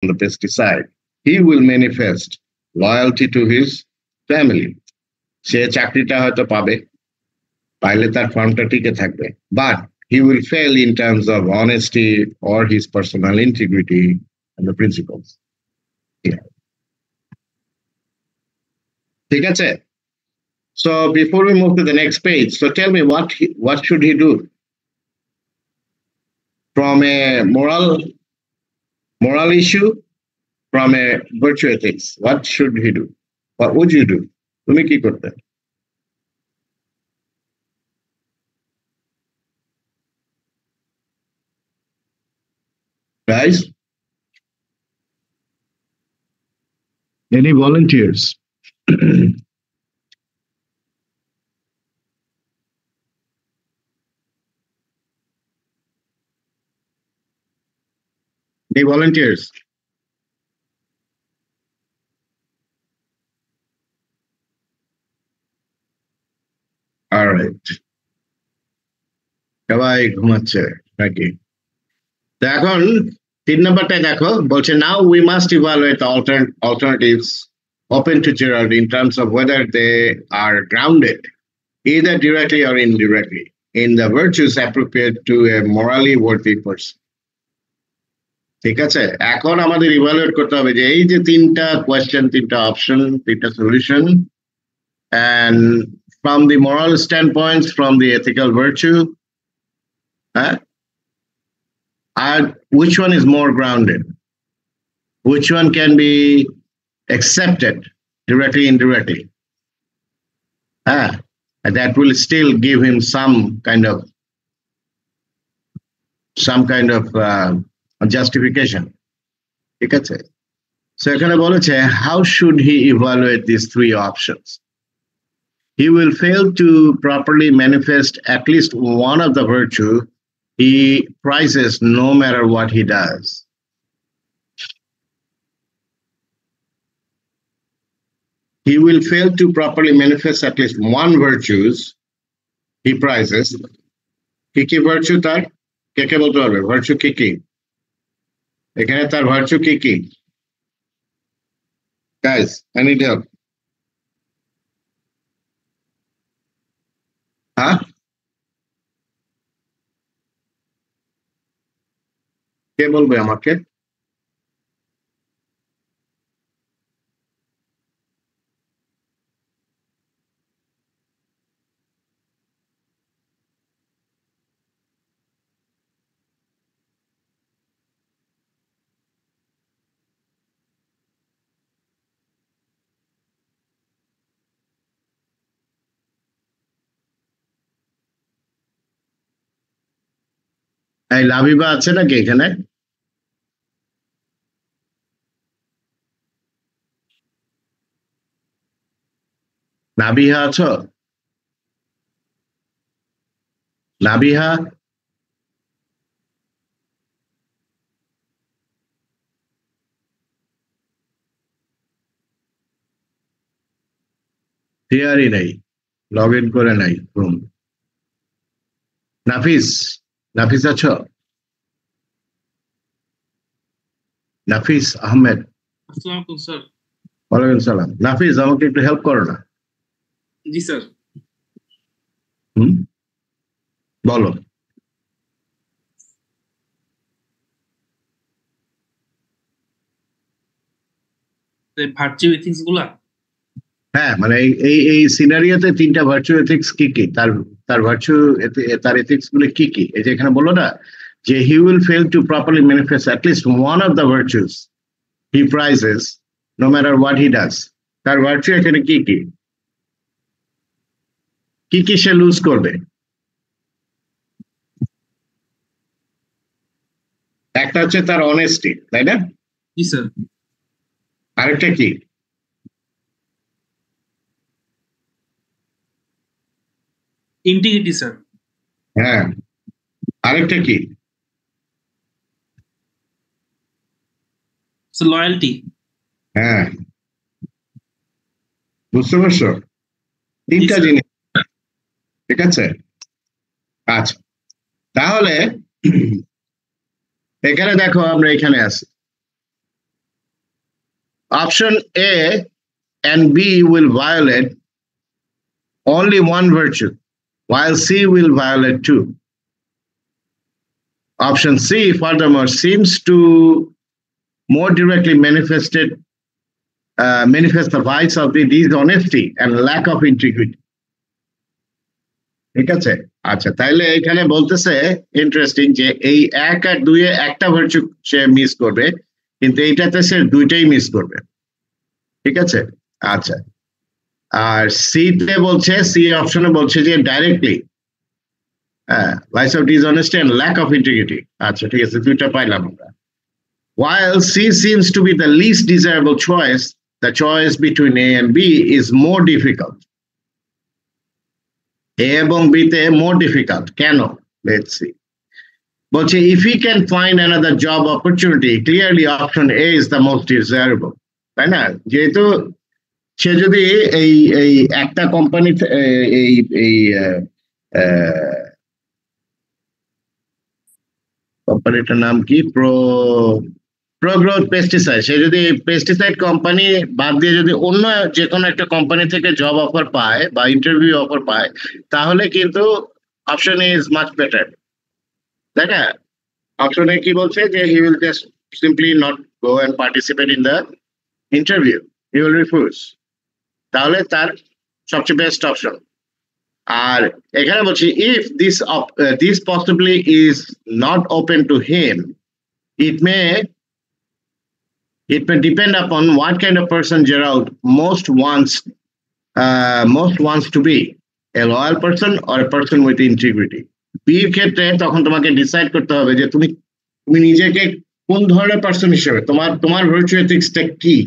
the pesticide, he will manifest loyalty to his family. সে চাকরিটা হয়তো পাবে, পাইলে তার ফার্মটা টিকে থাকবে, but he will fail in terms of honesty or his personal integrity and the principles. Yeah. ঠিক আছে? So before we move to the next page, so tell me what should he do? From a moral issue, from a virtue ethics, what should he do? What would you do? তুমি কি করতে? Guys? Any volunteers? Any volunteers? All right. সবাই ঘুমাচ্ছে নাকি? এখন 3 নাম্বারটায় দেখো, বলছে now we must evaluate the alternatives open to Gerald in terms of whether they are grounded either directly or indirectly in the virtues appropriate to a morally worthy person. ঠিক আছে, এখন আমাদের ইভালুয়েট করতে হবে যে এই যে 3টা কোয়েশ্চেন, 3টা অপশন, 3টা solution, and from the moral standpoints, from the ethical virtue, which one is more grounded? Which one can be accepted directly, indirectly? And that will still give him some kind of justification. ঠিক আছে? So এখানে বলেছে, how should he evaluate these 3 options? He will fail to properly manifest at least one of the virtue he prizes no matter what he does. He will fail to properly manifest at least one virtues he prizes. কি virtue তার? কে বলতে পারবে virtue কি? এখানে তার virtue কি? Guys, I need help. কে বলবে আমাকে? এই লাবিবা আছে নাকি এখানে? নাবিহা আছো? নাবিহা? থিয়ারি নেই, লগ ইন করে নাই রুম। নাফিস আছো? নাফিস আহমেদ। আসসালামু আলাইকুম স্যার। ওয়ালাইকুম সালাম। নাফিস, আমাকে একটু হেল্প করো না। জি স্যার। বলো। ভার্চু এথিক্স গুলা? হ্যাঁ, মানে এই সিনারিওতে 3টা ভার্চু এথিক্স কি তার ভার্চু, তার এথিক্স গুলো কি এই যে এখানে বলো না যে he will fail to properly manifest at least one of the virtues he prizes no matter what he does. তার ভার্চু এখানে কি সে লুজ করবে? একটা হচ্ছে তার অনেস্টি, তাই না? জি স্যার। আরেকটা কি? Integrity sir. হ্যাঁ, আরেকটা কি? লয়্যালটি। হ্যাঁ, বুঝতে পারছো? 3টা জিনিস, ঠিক আছে? আচ্ছা, তাহলে এখানে দেখো আমরা এখানে আছি, Option A and B will violate only one virtue, while C will violate two. Option C, furthermore, seems to more directly manifest the vice of the dishonesty and lack of integrity. ঠিক আছে, আচ্ছা, তাইলে এখানে বলতেছে interesting যে এই 1 আর 2 এ একটা virtue সে miss করবে, কিন্তু এইটাতে সে দুইটাই মিস করবে। ঠিক আছে, আচ্ছা, আর সি তে বলছে, সি অপশনে বলছে যে directly vice of dishonesty and lack of integrity। আচ্ছা, ঠিক আছে, দুইটা পাইলাম আমরা। While C seems to be the least desirable choice, the choice between A and B is more difficult. A এবং B তে more difficult, কেন? Let's see. বলছে if he can find another job opportunity, clearly option A is the most desirable, তাই না? যেহেতু সে যদি এই এই একটা কোম্পানি এই এই কোম্পানিটার নাম কি, প্রোগ্রোথ পেস্টিসাইড, সে যদি পেস্টিসাইড কোম্পানি বাদ দিয়ে যদি অন্য যে কোনো একটা কোম্পানি থেকে জব অফার পায় বা ইন্টারভিউ অফার পায়, তাহলে কিন্তু option A is much better, তাই না? অপশন এ কি বলছে যে he will just simply not go and participate in the interview, he will refuse, তাহলে তার সবচেয়ে বেস্ট অপশন। আর এখানে বলছি if this possibly is not open to him, it may depend upon what kind of person Gerald most wants to be, a loyal person or a person with integrity. বির ক্ষেত্রে তখন তোমাকে decide করতে হবে যে তুমি নিজেকে কোন ধরনের পার্সন হিসেবে, তোমার ভার্চু এথিক্সটা কি।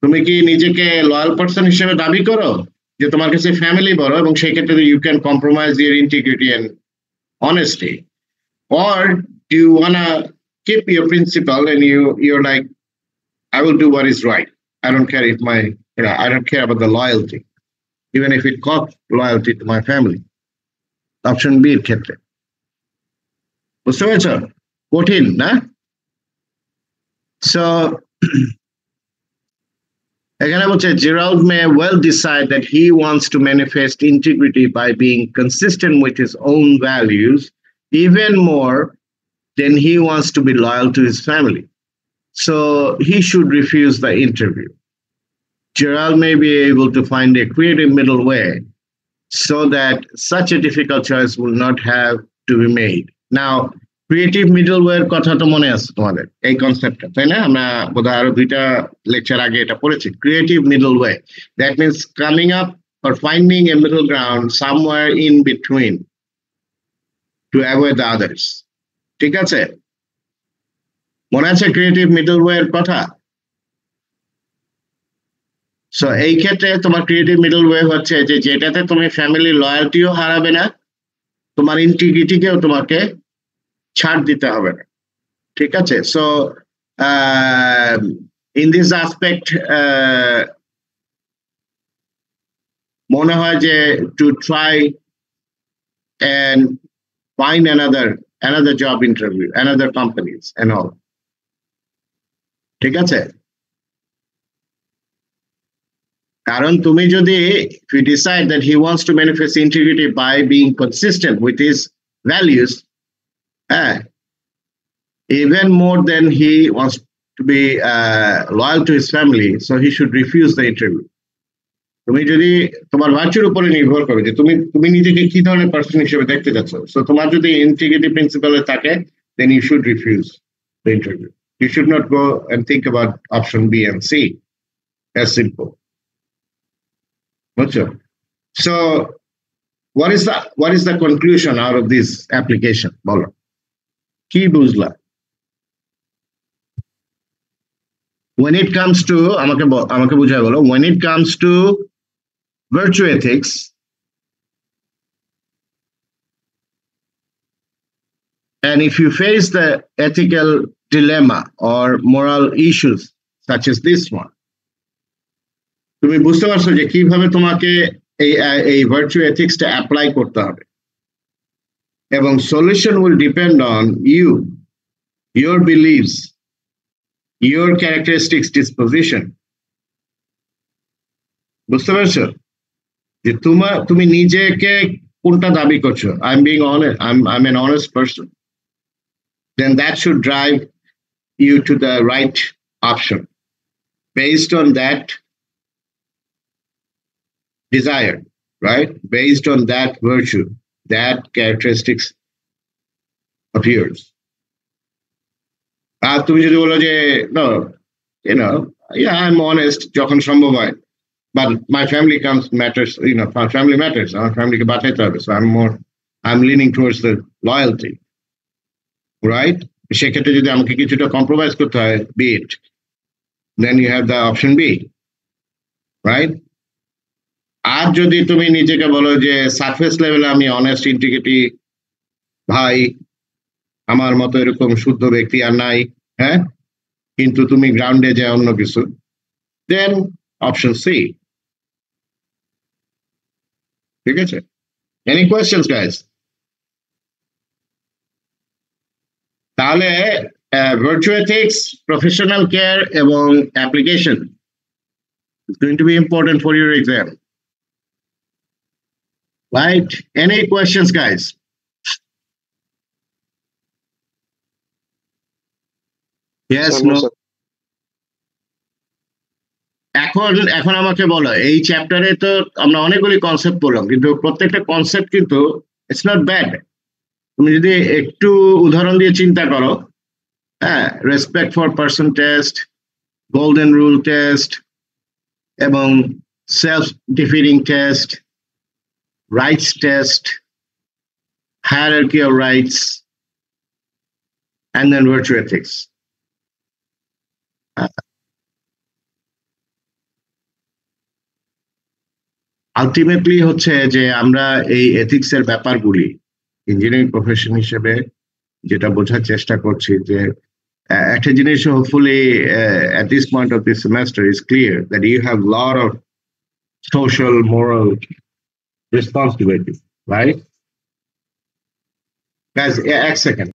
তুমি কি নিজেকে লয়াল পার্সন হিসেবে দাবি করো যে তোমার কাছে ফ্যামিলি বড় এবং সেই ক্ষেত্রে you can compromise your integrity and honesty, or do you wanna keep your principle and you're like, I will do what is right, I don't care if I don't care about the loyalty, even if it costs loyalty to my family. Option B এর ক্ষেত্রে বুঝতে পেরেছ, কঠিন না? So এখানে বলছে Gerald may well decide that he wants to manifest integrity by being consistent with his own values even more than he wants to be loyal to his family. So he should refuse the interview. Gerald may be able to find a creative middle way so that such a difficult choice will not have to be made. Now, creative middle ওয়ের কথা তো মনে আছে তোমাদের, এই কনসেপ্টটা, তাই না? আমরা বোধহয় আরো 2টা লেকচার আগে এটা পড়েছি। Creative middle way, that means coming up or finding a middle ground somewhere in between to avoid the others. ঠিক আছে, মনে আছে ক্রিয়েটিভ মিডল ওয়ের কথা? সো এই ক্ষেত্রে তোমার ক্রিয়েটিভ মিডল ওয়ে হচ্ছে যে যেটাতে তুমি ফ্যামিলি লয়ালটিও হারাবে না, তোমার ইন্টিগ্রিটিকেও তোমাকে ছাড় দিতে হবে না। ঠিক আছে, সো ইন দিস অ্যাসপেক্ট মনে হয় যে to try and find another job interview, another companies and all. ঠিক আছে, কারণ তুমি যদি if you decide that he wants to manifest integrity by being consistent with his values, even more than he wants to be loyal to his family, so he should refuse the interview. তুমি যদি তোমার ভার্চুর উপরে নির্ভর করে যে তুমি নিজেকে কি ধরনের পার্সন হিসেবে দেখতে যাচ্ছ, সো তোমার যদি ইন্টিগ্রিটি প্রিন্সিপালে থাকে, then you should refuse the interview. You should not go and think about option B and C. As simple. So what is the conclusion out of this application? বলো কি বুঝলা? When it comes to আমাকে বুঝায় বলো, when it comes to virtue ethics, and if you face the ethical dilemma or moral issues such as this one, তুমি বুঝতে পারছো যে কিভাবে তোমাকে এই virtue ethics টা অ্যাপ্লাই করতে হবে, এবং solution will depend on you, your beliefs, your characteristics, disposition, বুঝতে পারছো যে তুমি নিজেকে কোনটা দাবি করছো? I'm being honest, I'm an honest person. Then that should drive you to the right option based on that desire, right? Based on that virtue, that characteristics of yours. আর তুমি যদি বলো যে no, yeah, I'm honest যখন সম্ভব হয়, but my family matters, my family matters, আমার ফ্যামিলিকে বাঁচাইতে হবে, so I'm leaning towards the loyalty, right? সেক্ষেত্রে যদি আমাকে কিছুটা কম্প্রোমাইজ করতে হয়, be it, then you have the option B, right? আর যদি তুমি নিজেকে বলো যে সারফেস লেভেলে আমি অনেস্ট ইন্টিগ্রিটি ভাই, আমার মতো এরকম শুদ্ধ ব্যক্তি আর নাই, হ্যাঁ, কিন্তু তুমি গ্রাউন্ডে যায় অন্য কিছু, দেন অপশন সি। ঠিক আছে? Any questions guys? তাহলে ভার্চু এথিক্স, প্রফেশনাল কেয়ার এবং application is going to be important for your exam, right? Any questions guys? Yes, no. এখন আমাকে বলো, এই চ্যাপ্টারে তো আমরা অনেকগুলি কনসেপ্ট পড়লাম, কিন্তু প্রত্যেকটা কনসেপ্ট কিন্তু ইটস নট ব্যাড। তুমি যদি একটু উদাহরণ দিয়ে চিন্তা করো, হ্যাঁ, respect for person test, golden rule test, এবং self defining test, rights test, hierarchy of rights, and then virtue ethics. Ultimately হচ্ছে যে আমরা এই এথিক্স এর ব্যাপারগুলি ইঞ্জিনিয়ারিং প্রফেশন হিসেবে যেটা বোঝার চেষ্টা করছি, যে একটা জিনিস hopefully at this point of this semester is clear that you have a lot of social moral responsibility, right? Guys, এক সেকেন্ড।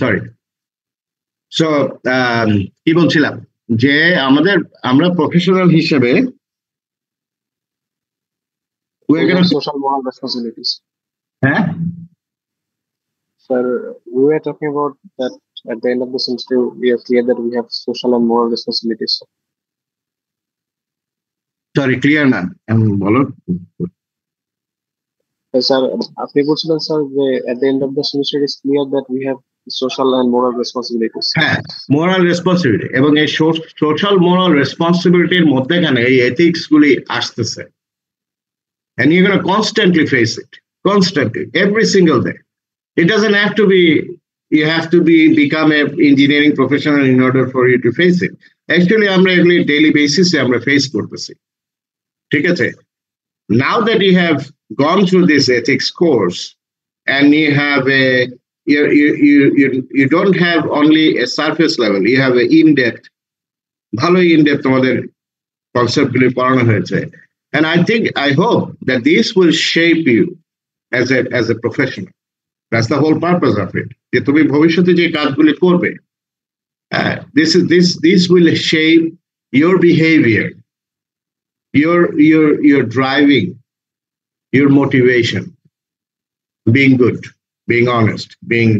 সরি। সো কি বলছিলাম, যে আমরা প্রফেশনাল হিসেবে social moral responsibilities. হ্যাঁ, Sir, we were talking about that at the end of the semester we are clear that we have social and moral responsibilities. Sorry, clear না, বলো। Sir, আপনি বলছিলেন স্যার যে at the end of the semester it is clear that we have social and moral responsibilities. হ্যাঁ, moral responsibility, এবং এই social moral রেসপন্সিবিলিটির মধ্যেখানে এই এথিক্স গুলি আসতেছে, and you're going to constantly face it, constantly, every single day. It doesn't have to be you have to become an engineering professional in order for you to face it. Actually আমরা এগুলি daily বেসিসে আমরা face করতেছি। ঠিক আছে? Now that you have gone through this ethics course and you have you don't have only a surface level, you have an in-depth, ভালো in-depth তোমাদের concept গুলি পড়ানো হয়েছে, and I hope that this will shape you as a professional. That's the whole purpose of it. যে তুমি ভবিষ্যতে যে কাজগুলি করবে, this will shape your behavior, your driving, your motivation, being good, being honest, being,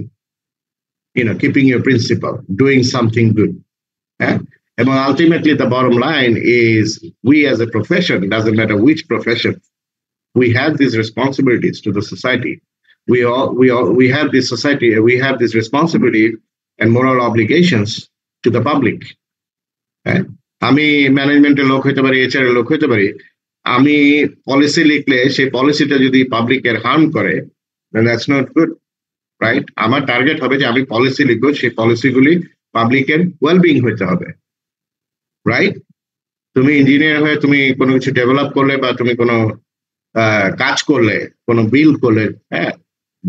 keeping your principle, doing something good. And ultimately the bottom line is, we as a profession, doesn't matter which profession, we have these responsibilities to the society. We have this society, we have this responsibility and moral obligations to the public. আমি ম্যানেজমেন্টের লোক হইতে পারি, HR এর লোক হইতে পারি, আমি পলিসি লিখলে সেই পলিসিটা যদি পাবলিকের হার্ম করে, then that's not good, right? আমার টার্গেট হবে যে আমি পলিসি লিখবো, সেই পলিসিগুলি পাবলিকের ওয়েলবিং হইতে হবে, রাইট? তুমি ইঞ্জিনিয়ার হয়ে তুমি কোনো কিছু ডেভেলপ করলে বা তুমি কোনো কাজ করলে, কোনো বিল করলে, হ্যাঁ,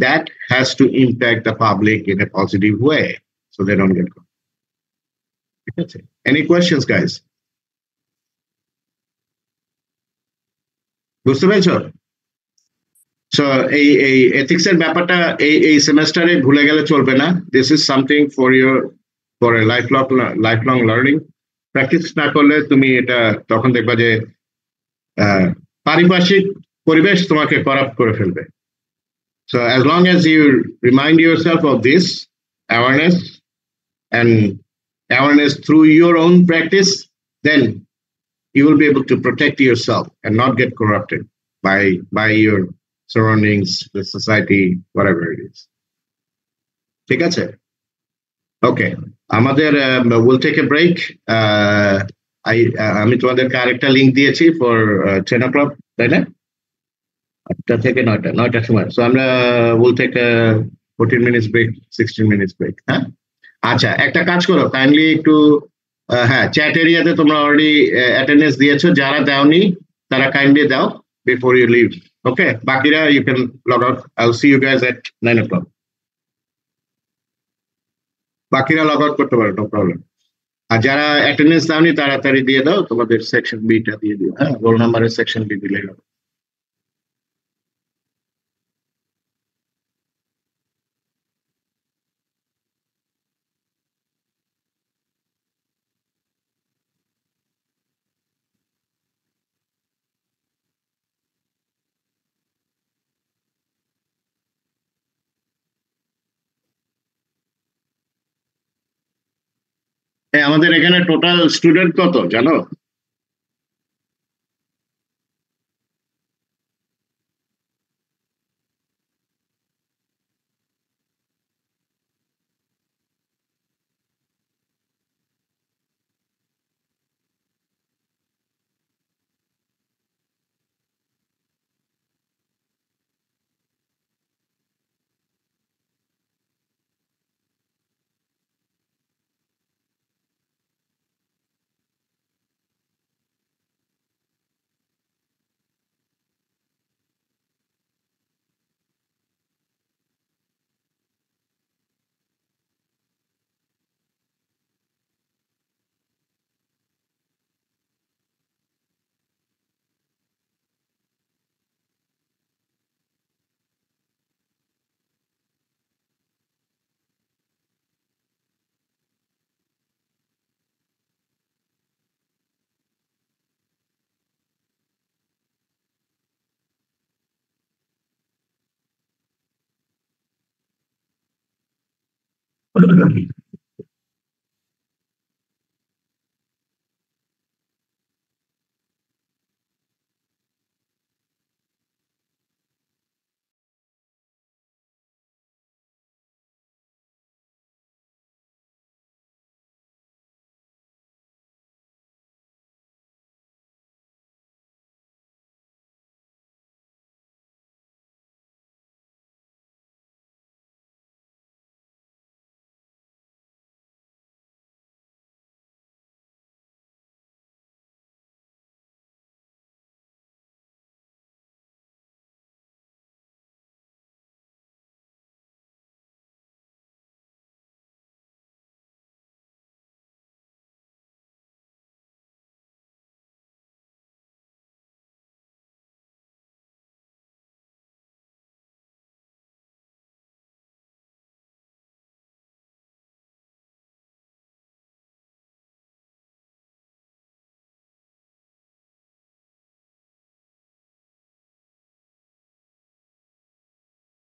that has to impact the public in a positive way so they don't get caught. ঠিক আছে? Any questions, guys? বুঝতে পেরেছো? সো এই এথিক্স এর ব্যাপারটা এই সেমেস্টারে ভুলে গেলে চলবে না। This is something for a life long learning. Practice না করলে তুমি এটা তখন দেখবা যে পারিপার্শ্বিক পরিবেশ তোমাকে করাপ্ট করে ফেলবে। So as long as you remind yourself of this awareness through your own practice, then you will be able to protect yourself and not get corrupted by your surroundings, the society, whatever it is. ঠিক আছে? Okay. আমাদের we'll take a break. আমি তোমাদেরকে আরেকটা link দিয়েছি for 10 o'clock, তাই না? 8টা থেকে 9টার সময়। সো আমরা we'll take a 14 minutes break, 16 minutes break. হ্যাঁ, আচ্ছা, একটা কাজ করো, কাইন্ডলি একটু হ্যাঁ, চ্যাট এরিয়াতে তোমরা অলরেডি অ্যাটেন্ডেন্স দিয়েছো, যারা দাওনি তারা কাইন্ডলি দাও বিফোর ইউ লিভ। ওকে, বাকিরা you can log out. I will see you guys at 9 o'clock. বাকিরা লগ আউট করতে পারো, নো প্রবলেম। আর যারা অ্যাটেন্ডেন্স দাওনি তাড়াতাড়ি দিয়ে দাও, তোমাদের সেকশন বিটা দিয়ে দিও। হ্যাঁ, রোল নাম্বারের সেকশন বি দিলেই হবে। আমাদের এখানে টোটাল স্টুডেন্ট কত জানো?